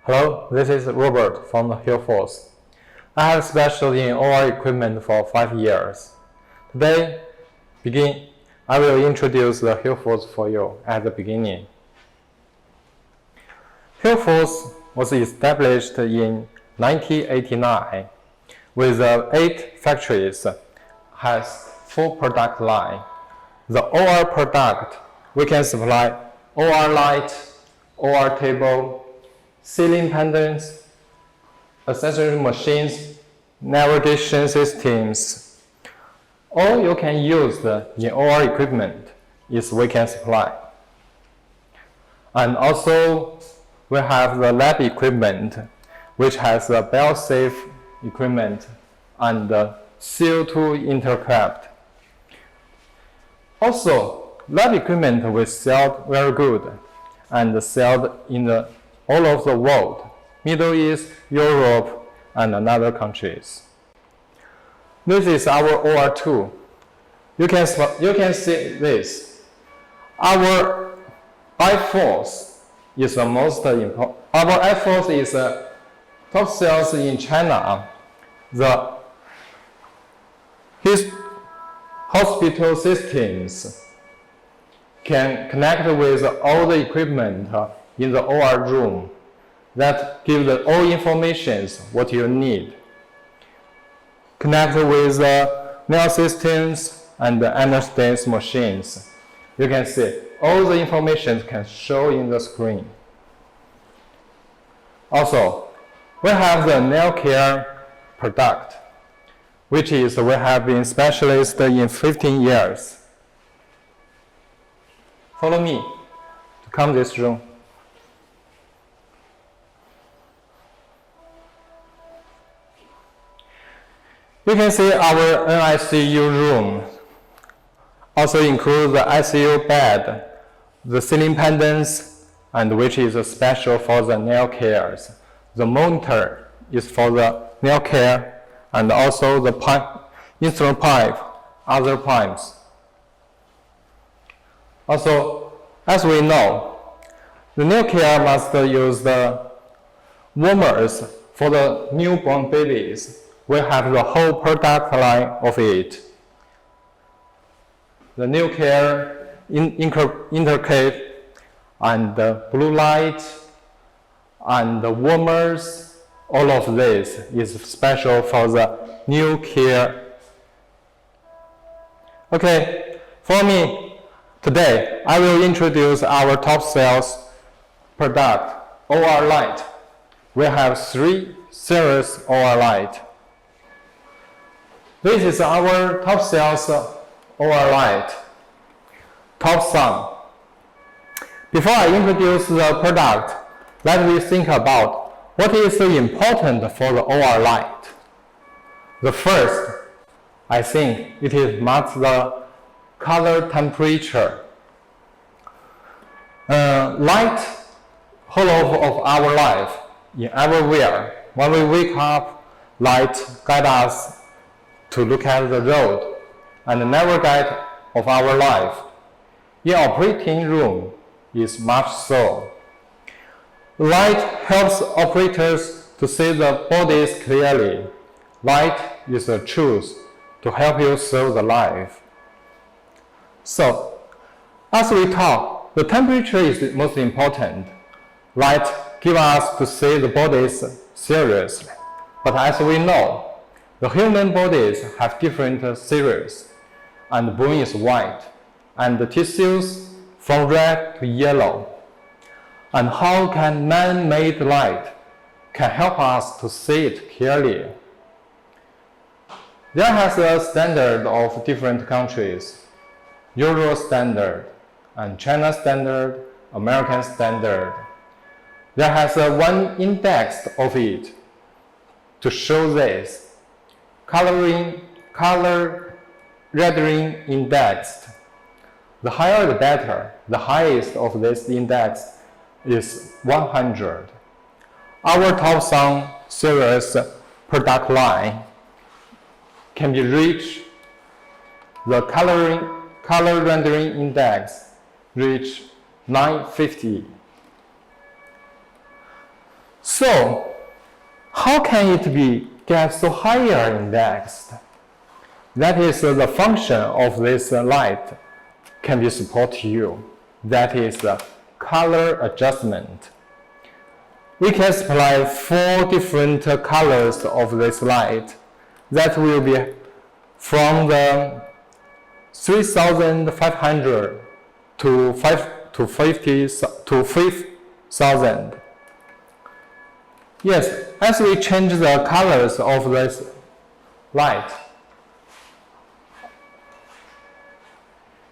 Hello, this is Robert from Hillforce. I have specialized in OR equipment for 5 years. Today, I will introduce the Hillforce for you at the beginning. Hillforce was established in 1989 with 8 factories, has 4 product line. The OR product, we can supply OR light, OR table, ceiling pendants, accessory machines, navigation systems. All you can use in OR equipment is we can supply. And also, we have the lab equipment, which has the bell-safe equipment and the CO2 intercept. Also, lab equipment we sell very good and sell in all of the world, Middle East, Europe, and other countries. This is our OR2. You can see this. Our I-Force is the most important. Our I-Force is top sales in China. His hospital systems can connect with all the equipment in the OR room that give all informations what you need. Connect with the mail systems and the anesthesia machines. You can see all the information can show in the screen. Also, we have the nail care product, which is we have been specialists in 15 years. Follow me to come this room. You can see our NICU room also includes the ICU bed, the ceiling pendants, and which is special for the nail cares. The monitor is for the nail care, and also the instrument pipe, other pipes. Also, as we know, the nail care must use the warmers for the newborn babies. We have the whole product line of it. The nail care intercave and the blue light and the warmers, all of this is special for the new care. Okay, for me, today I will introduce our top sales product, OR light. We have 3 series OR light. This is our top sales OR light, top sum. Before I introduce the product, let me think about what is important for the OR light. The first, I think it is marks the color temperature. Light whole of our life, in everywhere. When we wake up, light guide us to look at the road and never guide of our life. In operating room is much so. Light helps operators to see the bodies clearly. Light is the truth to help you save the life. So, as we talk, the temperature is the most important. Light gives us to see the bodies seriously. But as we know, the human bodies have different series, and bone is white, and the tissues from red to yellow. And how can man-made light can help us to see it clearly? There has a standard of different countries, Euro standard, and China standard, American standard. There has one index of it to show this. Color rendering index. The higher the better. The highest of this index is 100. Our top sum series product line can be reached. The color rendering index reach 950. So, how can it get so higher indexed? That is the function of this light can be support you. That is the color adjustment. We can supply 4 different colors of this light. That will be from the 3,500 to 5,000. Yes, as we change the colors of this light,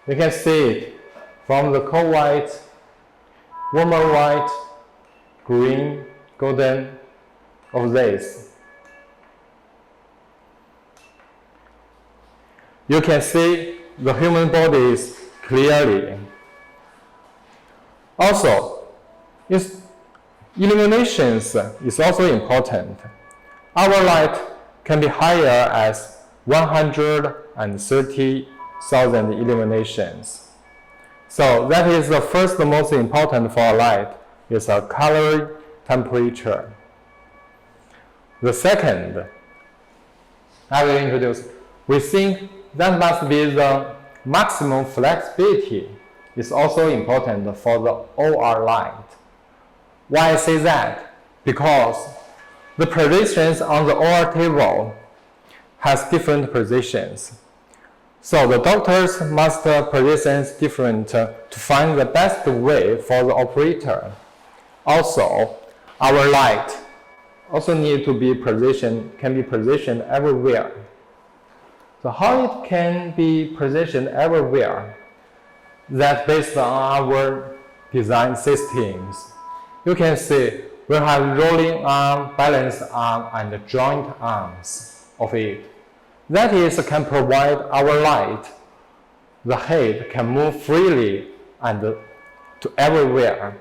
you can see it from the cold white, warmer white, green, golden, of this. You can see the human bodies clearly. Also, illuminations is also important. Our light can be higher as 130,000 illuminations. So that is the first most important for a light is a color temperature. The second, I will introduce, we think that must be the maximum flexibility is also important for the OR light. Why I say that? Because the positions on the OR table has different positions. So the doctors must position different to find the best way for the operator. Also, our light also need to be positioned, can be positioned everywhere. So how it can be positioned everywhere? That based on our design systems. You can see we have rolling arm, balance arm, and joint arms of it. That is can provide our light. The head can move freely and to everywhere.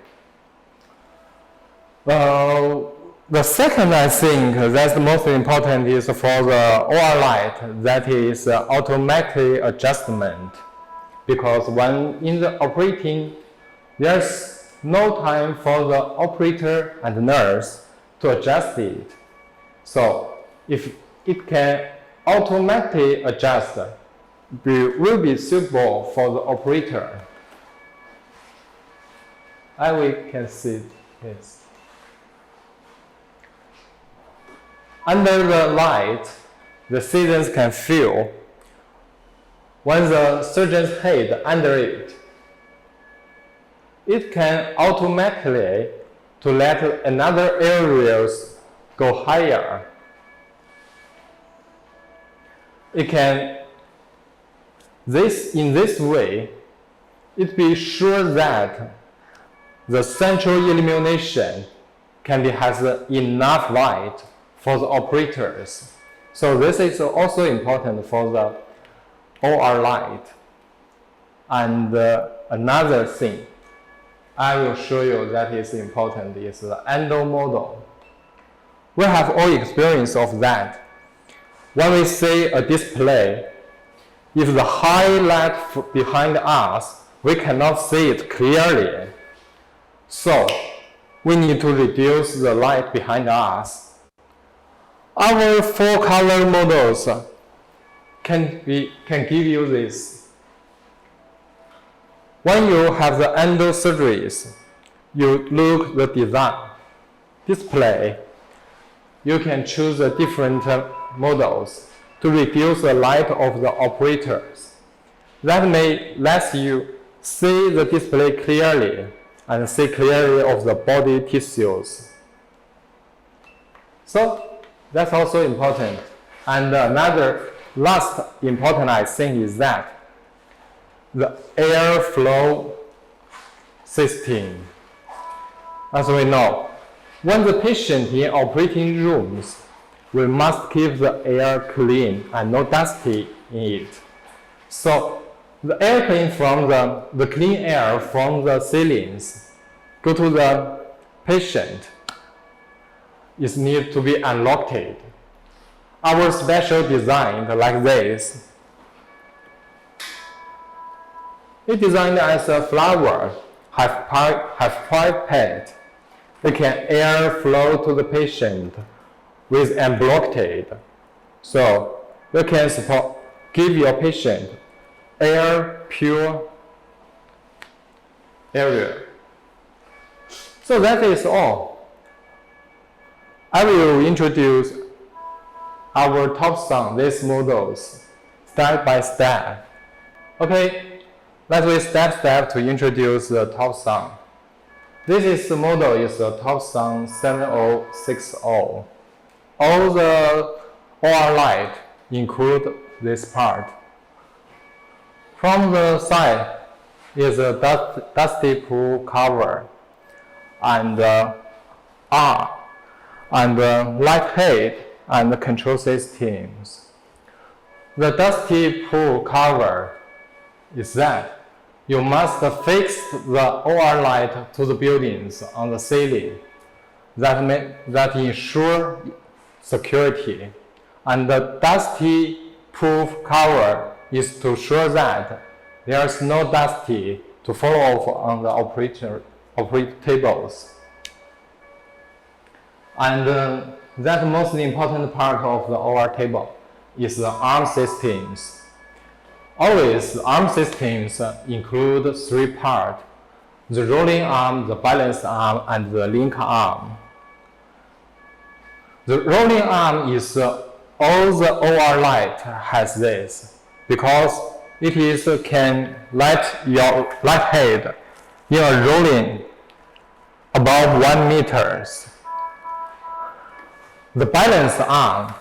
The second, I think, that's the most important is for the OR light, that is automatic adjustment. Because when in the operating, there's no time for the operator and nurse to adjust it. So if it can automatically adjust, it will be suitable for the operator. We can see this. Under the light, the citizens can feel when the surgeon's head under it. It can automatically to let another areas go higher. It can in this way, it be sure that the central illumination has enough light for the operators. So this is also important for the OR light. And another thing I will show you that is important is the endo model. We have all experience of that. When we see a display, if the highlight behind us, we cannot see it clearly. So we need to reduce the light behind us. Our 4-color models can give you this. When you have the endo surgeries, you look the design display. You can choose the different models to reduce the light of the operators. That may let you see the display clearly and see clearly of the body tissues. So that's also important. And another last important I think is that the airflow system. As we know, when the patient in operating rooms, we must keep the air clean and no dusty in it. So the air clean from the clean air from the ceilings go to the patient is need to be unlocked. Our special design like this. It designed as a flower, have pipette. it can air flow to the patient with unblocked. So you can give your patient air pure area. So that is all. I will introduce our top sum, these models, step by step. Okay, let's wait step to introduce the top sum. This model is the top sum 7060. All the OR light include this part. From the side is a dusty pool cover and R and light head and control systems. The dusty pool cover is that you must fix the OR light to the buildings on the ceiling that ensure security. And the dusty pool cover is to ensure that there is no dusty to fall off on the operator tables. And that most important part of the OR table is the arm systems. Always, the arm systems include three parts: the rolling arm, the balance arm, and the link arm. The rolling arm is all the OR light has this, because it can light your light head in a rolling above 1 meter. The balance arm,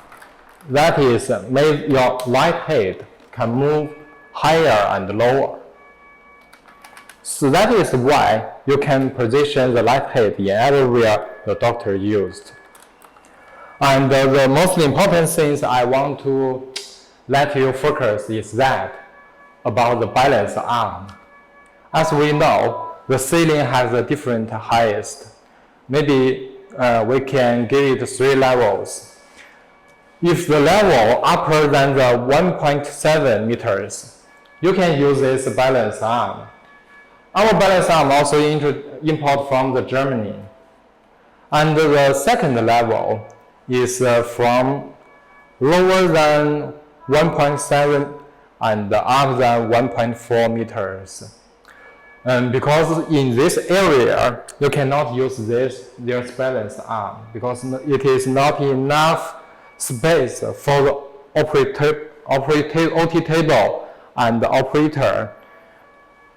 that is made your light head can move higher and lower. So that is why you can position the light head in everywhere the doctor used. And the most important things I want to let you focus is that about the balance arm. As we know, the ceiling has a different highest. Maybe we can give it 3 levels. If the level upper than the 1.7 meters, you can use this balance arm. Our balance arm also import from the Germany. And the second level is from lower than 1.7 and up than 1.4 meters. Because in this area, you cannot use this balance arm because it is not enough space for the OT table and the operator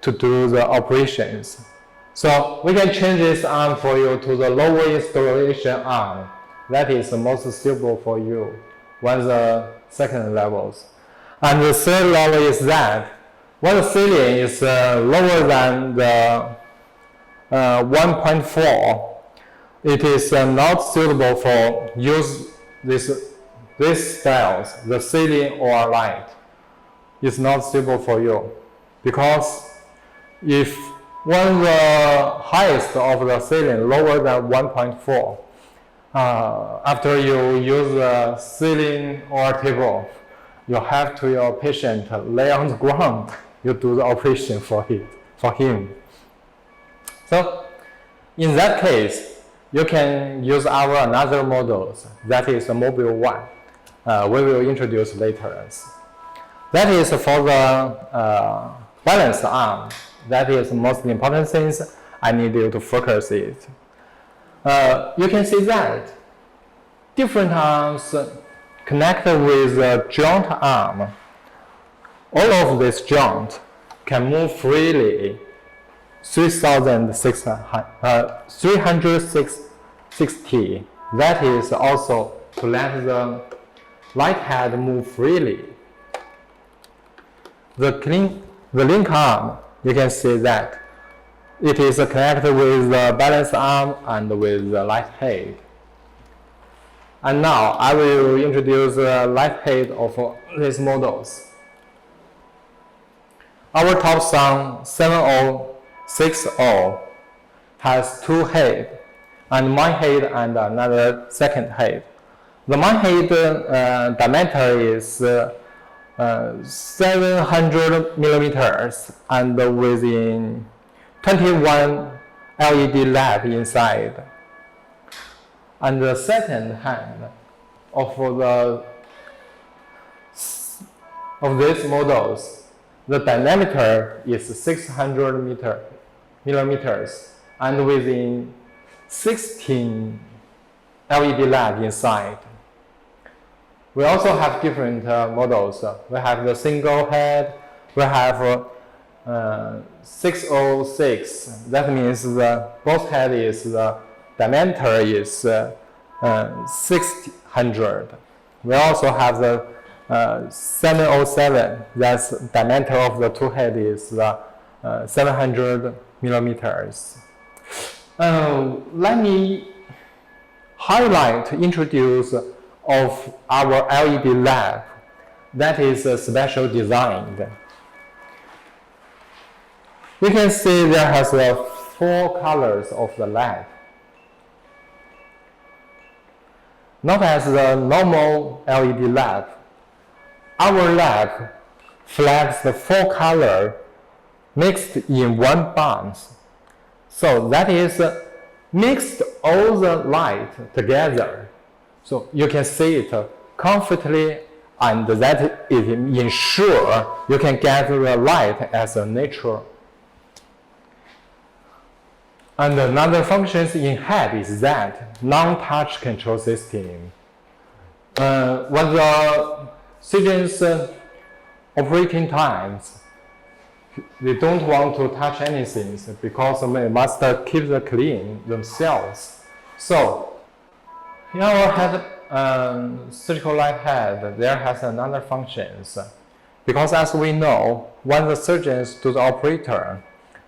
to do the operations. So we can change this arm for you to the lower installation arm. That is the most suitable for you. One of the second levels. And the third level is that when the ceiling is lower than the 1.4, it is not suitable for use this styles, the ceiling or light. Is not suitable for you because if when the highest of the ceiling lower than 1.4, after you use the ceiling or table, you have to your patient lay on the ground. You do the operation for him. So in that case, you can use our another models. That is the mobile one. We will introduce later. That is for the balance arm. That is the most important things I need you to focus it. You can see that different arms connected with the joint arm. All of this joint can move freely 360. That is also to let the light head move freely. The link arm, you can see that it is connected with the balance arm and with the light head. And now I will introduce the light head of these models. Our top sum 7060 has 2 heads, and main head and another second head. The main head diameter is 700 millimeters and within 21 LED lamp inside. And the second hand of these models, the diameter is 600 millimeters, and within 16 LED lamp inside. We also have different models. We have the single head. We have 606. That means the both head is the diameter is 600. We also have the 707. That's diameter of the two head is 700 millimeters. Let me introduce of our LED lamp that is special designed. You can see there has 4 colors of the lamp. Not as the normal LED lamp. Our lamp flags the 4 colors mixed in one bounce. So that is mixed all the light together. So you can see it comfortably, and that it ensures you can get the light as a natural. And another function in head is that non-touch control system. When the surgeon's operating times, they don't want to touch anything because they must keep the clean themselves. So in our head, surgical light head, there has another functions. Because as we know, when the surgeons do the operator,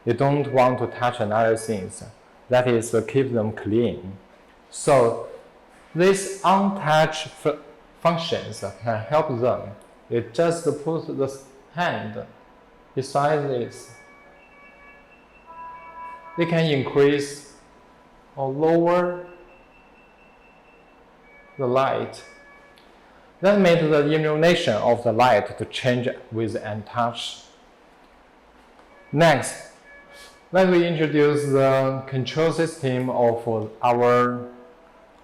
they don't want to touch another things. That is keep them clean. So these untouched functions can help them. You just put the hand beside this. They can increase or lower the light. That makes the illumination of the light to change with untouched. Next, let me introduce the control system of our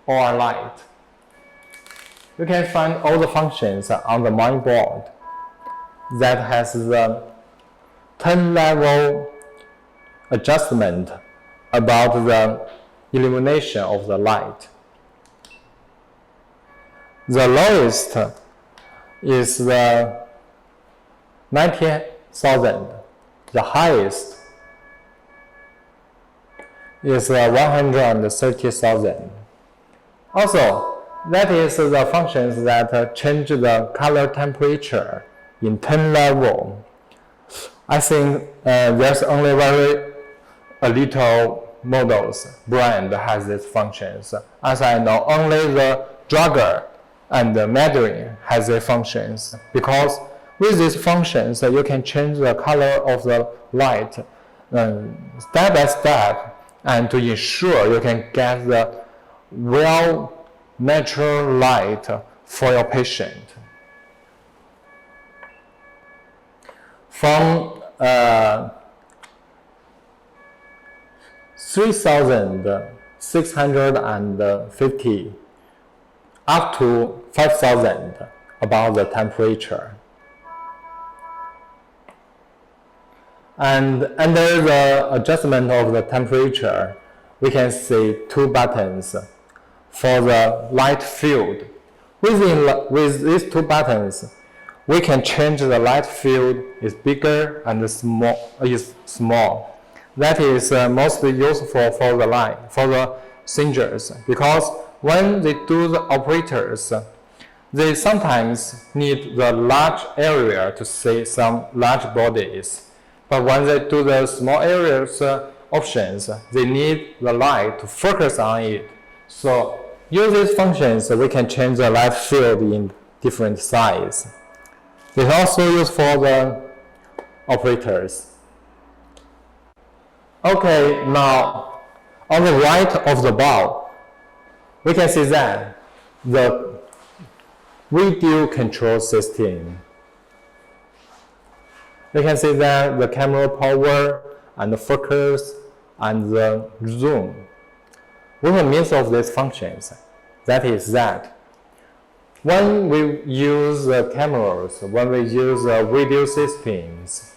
OR light. You can find all the functions on the main board that has the 10-level adjustment about the illumination of the light. The lowest is the 90,000. The highest is 130,000. Also, that is the functions that change the color temperature in 10 level. I think there's only a little models brand has these functions. As I know, only the Drugger and the Mandarin has these functions, because with these functions you can change the color of the light step by step, and to ensure you can get the natural light for your patient. From 3,650 up to 5,000 about the temperature. And under the adjustment of the temperature, we can see 2 buttons for the light field. With these 2 buttons, we can change the light field is bigger and small. That is mostly useful for the singers, because when they do the operators, they sometimes need the large area to see some large bodies. But when they do the small areas options, they need the light to focus on it. So use these functions, we can change the light field in different size. It's also used for the operators. Okay, now on the right of the bar, we can see that the video control system. We can see that the camera power and the focus and the zoom. What means of these functions? That is that when we use cameras, when we use video systems,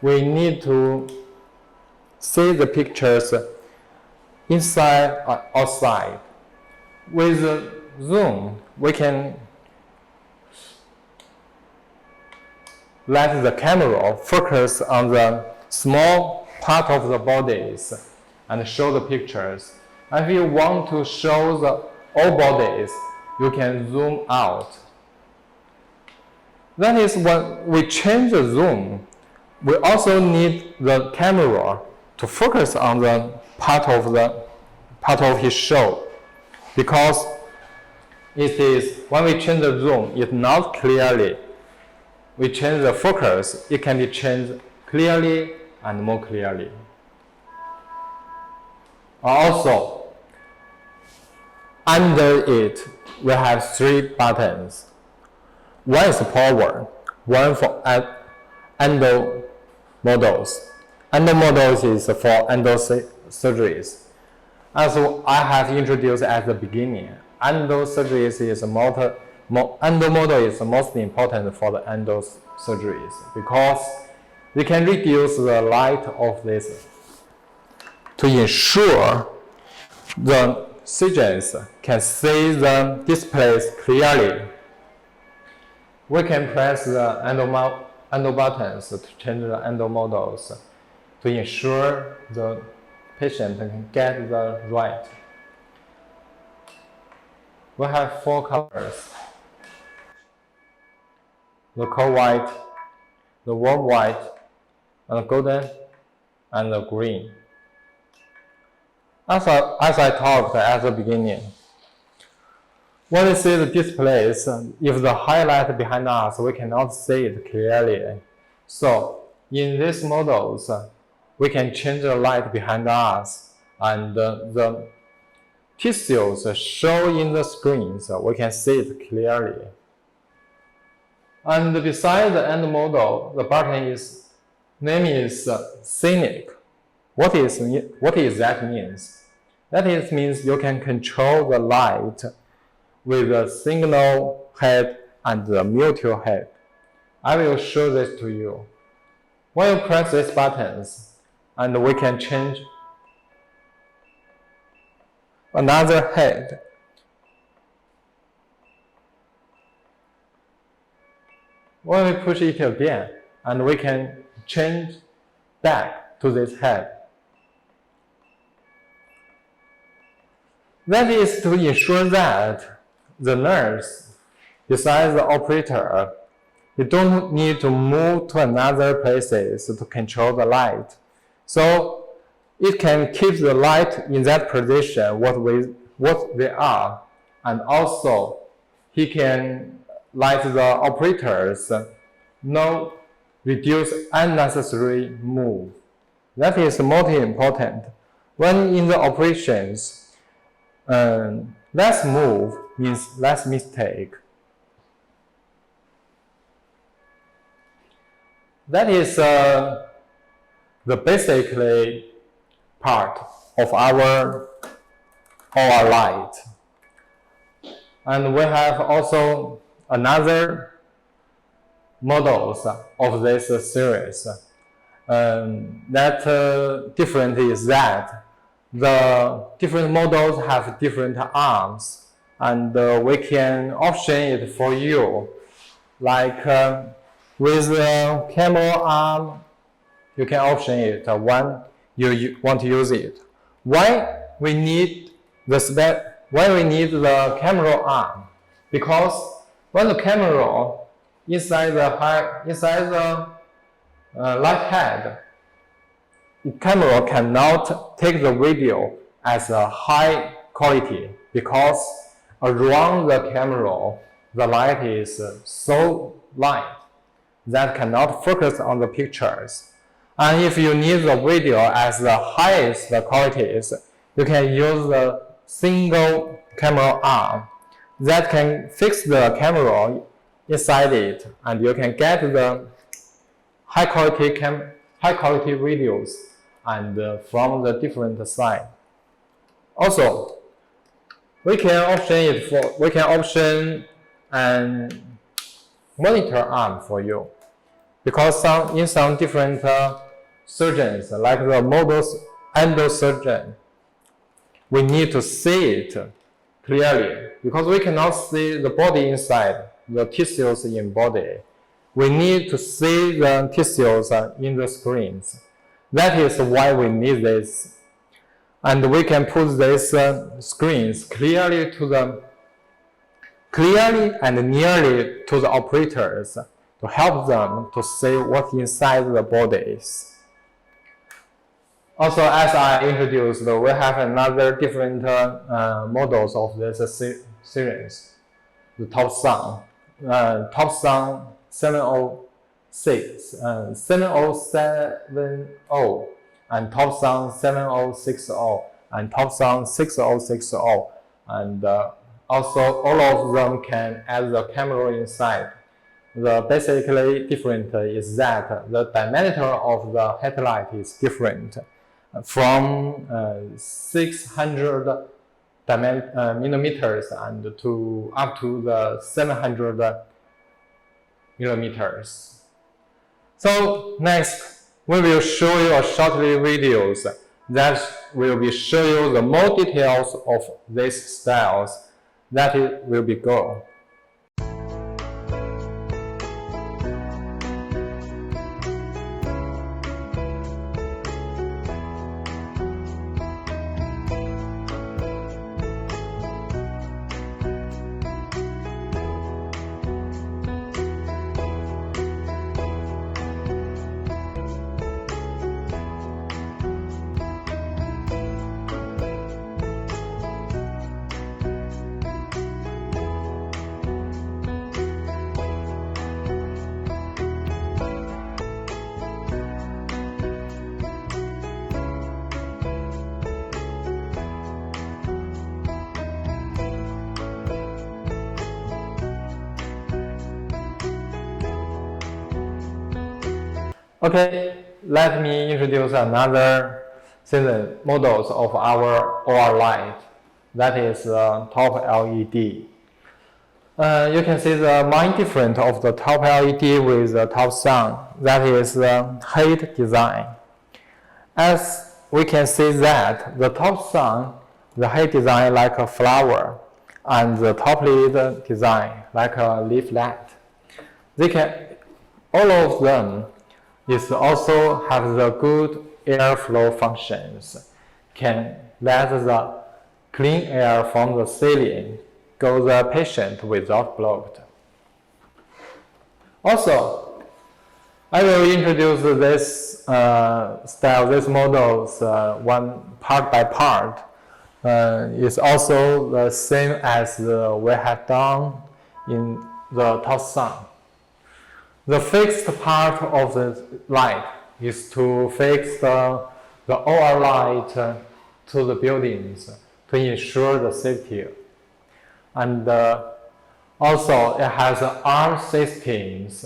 we need to see the pictures inside or outside. With zoom, we can let the camera focus on the small part of the bodies and show the pictures. And if you want to show the all bodies, you can zoom out. That is when we change the zoom, we also need the camera to focus on the part of his show, because it is when we change the zoom, it's not clearly. We change the focus, it can be changed clearly and more clearly. Also, under it, we have 3 buttons. One is power, one for endo models. Endo models is for endo surgeries. As I have introduced at the beginning, endo surgeries is endo model is most important for the endo surgeries because we can reduce the light of this to ensure the surgeons can see the displays clearly. We can press the endo buttons to change the endo models to ensure the patient can get the right. We have 4 colors: the cold white, the warm white, and the golden, and the green. As I talked at the beginning, when we see the displays, if the highlight behind us, we cannot see it clearly. So in these models, we can change the light behind us, and the tissues show in the screen, so we can see it clearly. And beside the end model, the button name is hygienic. What is that means? That means you can control the light with a signal head and the mutual head. I will show this to you. When you press these buttons, and we can change another head. When we push it again, and we can change back to this head. That is to ensure that the nurse, besides the operator, you don't need to move to another places to control the light. So it can keep the light in that position what they are, and also he can let the operators not reduce unnecessary move. That is most important. When in the operations, less move means less mistake. That is the basically part of our light. And we have also another models of this series. That different is that the different models have different arms, and we can option it for you. Like with the camera arm, you can option it when you want to use it. Why we need the camera arm? Because when the camera inside the left head, the camera cannot take the video as a high quality because around the camera the light is so light that cannot focus on the pictures. And if you need the video as the highest qualities, you can use the single camera arm that can fix the camera inside it, and you can get the high quality videos and from the different side. Also, we can option an monitor arm for you, because in some different surgeons, like the models endosurgeon, we need to see it clearly, because we cannot see the body inside, the tissues in body. We need to see the tissues in the screens. That is why we need this. And we can put these screens clearly and nearly to the operators to help them to see what's inside the bodies. Also, as I introduced, we have another different models of this series. The Topsun 706, 7070, and Topsun 7060, and Topsun 6060, and also all of them can add the camera inside. The basically different is that the diameter of the headlight is different, from 600 millimeters and to up to the 700 millimeters. So next, we will show you a shortly videos that will be show you the more details of these styles. That it will be good. Okay, let me introduce another season models of our OR light. That is top LED. You can see the main difference of the top LED with the Topsun. That is the height design. As we can see that the Topsun, the height design like a flower, and the top lid design like a leaflet. All of them is also have the good airflow functions, can let the clean air from the ceiling go to the patient without blocked. Also, I will introduce this style, these models one part by part. Is also the same as we have done in the Topsun. The fixed part of the light is to fix the OR light to the buildings to ensure the safety. And also it has arm systems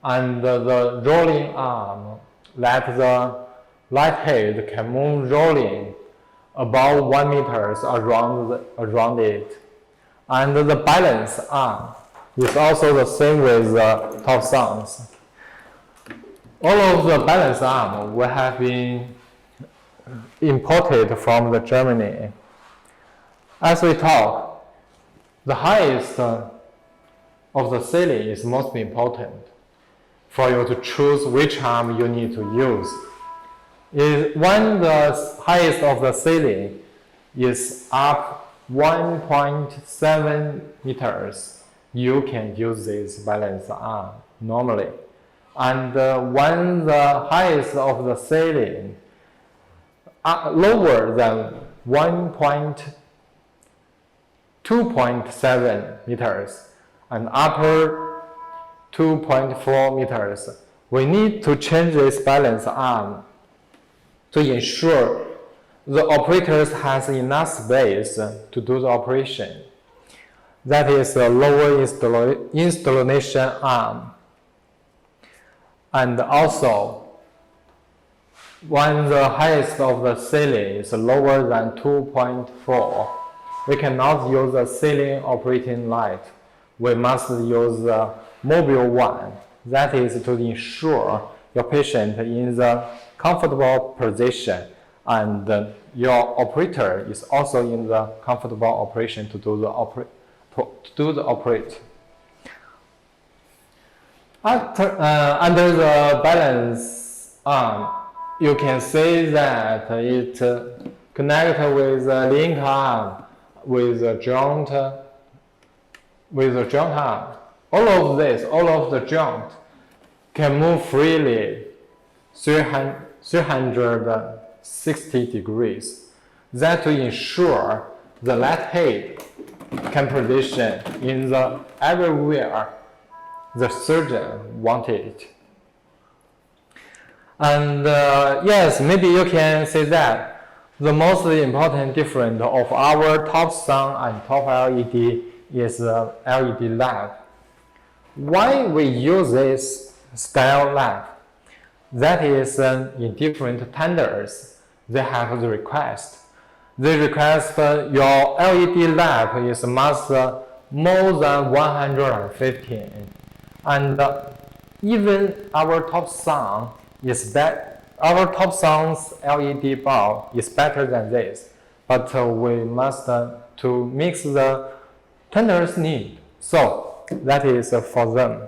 and the rolling arm that the light head can move rolling about 1 meter around it. And the balance arm is also the same with the Topsuns. All of the balance arm will have been imported from Germany. As we talk, the highest of the ceiling is most important for you to choose which arm you need to use. When the highest of the ceiling is up 1.7 meters, you can use this balance arm normally. And when the highest of the ceiling lower than 2.7 meters and upper 2.4 meters, we need to change this balance arm to ensure the operators has enough space to do the operation. That is a lower installation arm. And also, when the highest of the ceiling is lower than 2.4, we cannot use the ceiling operating light. We must use the mobile one. That is to ensure your patient in the comfortable position and your operator is also in the comfortable operation to do the operate. Under the balance arm, you can see that it connects with the link arm with the joint arm. All of the joint can move freely 360 degrees. That to ensure the light head can position in the everywhere the surgeon wanted it. And yes, maybe you can say that the most important difference of our top sun and top LED is the LED lamp. Why we use this style lamp? That is in different tenders, they have the request. They request your LED lamp is must more than 115. And even our top sun is that our top sun's LED bulb is better than this, but we must to mix the tender's need. So that is for them.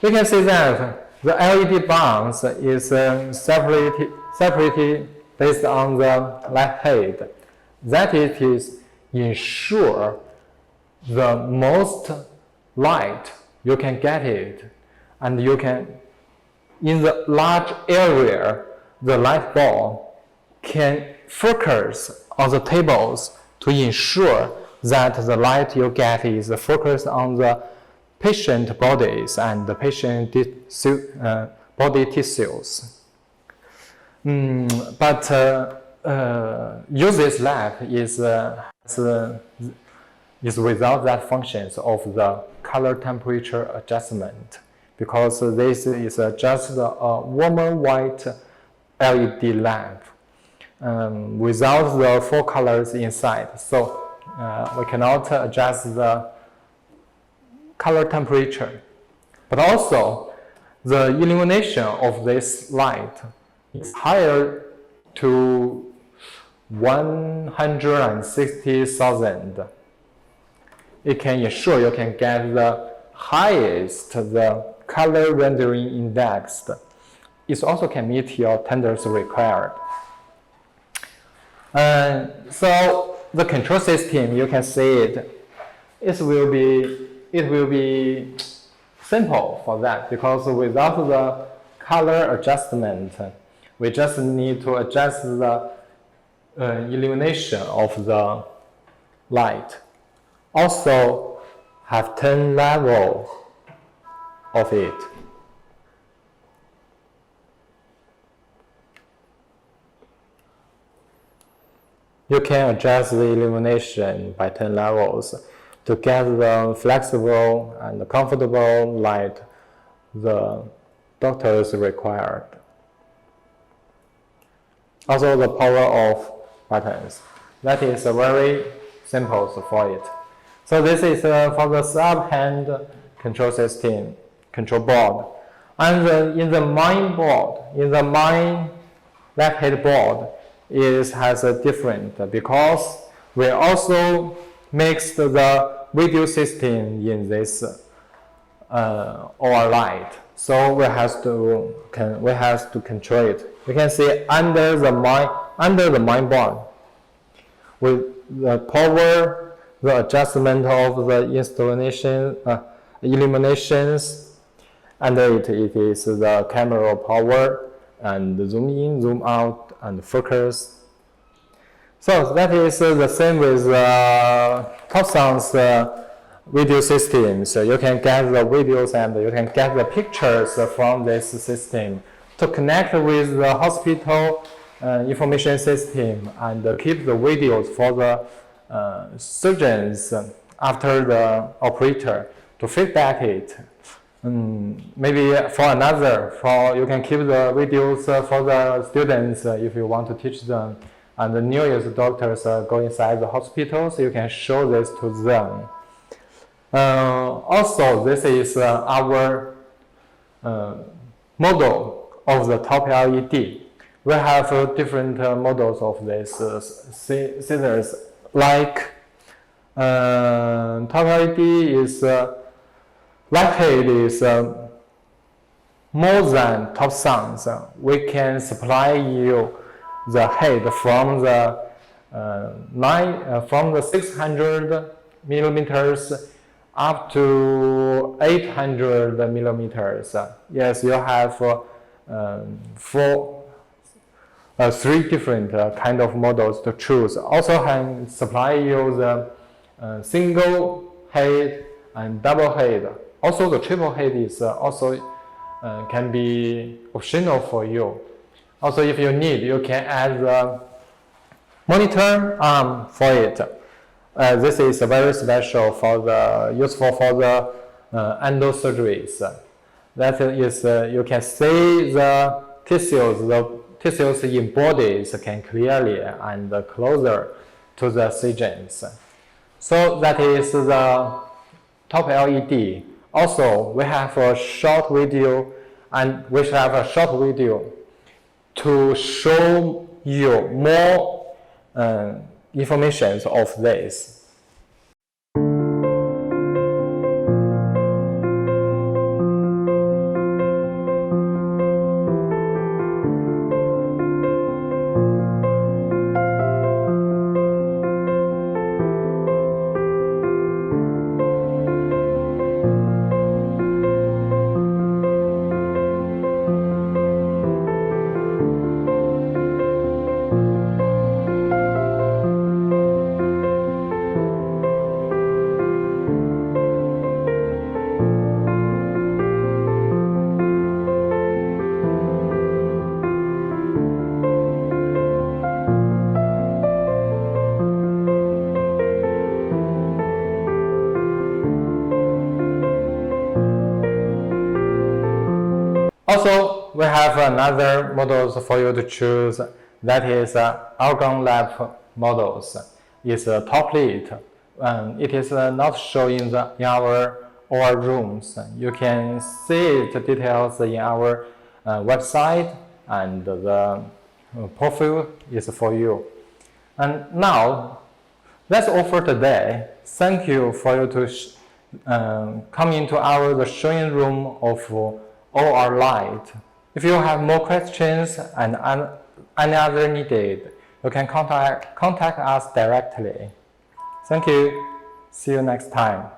We can see that the LED bulbs is separated based on the light head. That it is ensure the most light you can get it, and you can in the large area the light bulb can focus on the tables to ensure that the light you get is focused on the patient bodies and the patient body tissues. But uses lamp is without that functions of the color temperature adjustment, because this is just a warmer white LED lamp without the four colors inside. So we cannot adjust the color temperature. But also, the illumination of this light is higher to 160,000. It can ensure you can get the highest the color rendering index. It also can meet your tenders required. So the control system, you can see it. It will be simple for that, because without the color adjustment, we just need to adjust the illumination of the light. Also have 10 levels of it. You can adjust the illumination by 10 levels to get the flexible and comfortable light the doctors required. Also the power off buttons. That is very simple for it. So this is for the sub-hand control system, control board. And in the main board, in the main left-hand board, it has a different, because we also mixed the video system in this or light. So we have to control it. You can see under the main board with the power, the adjustment of the installation illuminations. Under it is the camera power and zoom in, zoom out, and focus. So that is the same with Top Sound's video system. So you can get the videos and you can get the pictures from this system to connect with the hospital information system and keep the videos for the surgeons after the operator to feedback it maybe for another, you can keep the videos for the students if you want to teach them. And the newest doctors go inside the hospitals, you can show this to them. Also, this is our model of the top LED. We have different models of these scissors. Like top LED is light head is more than top sounds. We can supply you the head from the 600 millimeters up to 800 millimeters. Yes, you have three different kind of models to choose. Also can supply you the single head and double head. Also the triple head is also can be optional for you. Also if you need, you can add the monitor arm for it. This is very special for useful for the endo surgeries. That is, you can see the tissues in bodies can clearly and closer to the surgeons. So that is the top LED. Also, we have a short video, and we should have a short video to show you more information of this. Also, we have another models for you to choose. That is argon lamp models. It's top lit. It is not shown in our OR rooms. You can see the details in our website, and the profile is for you. And now, that's all for today. Thank you for you to come into the showing room of OR Light. If you have more questions and any other needed, you can contact us directly. Thank you. See you next time.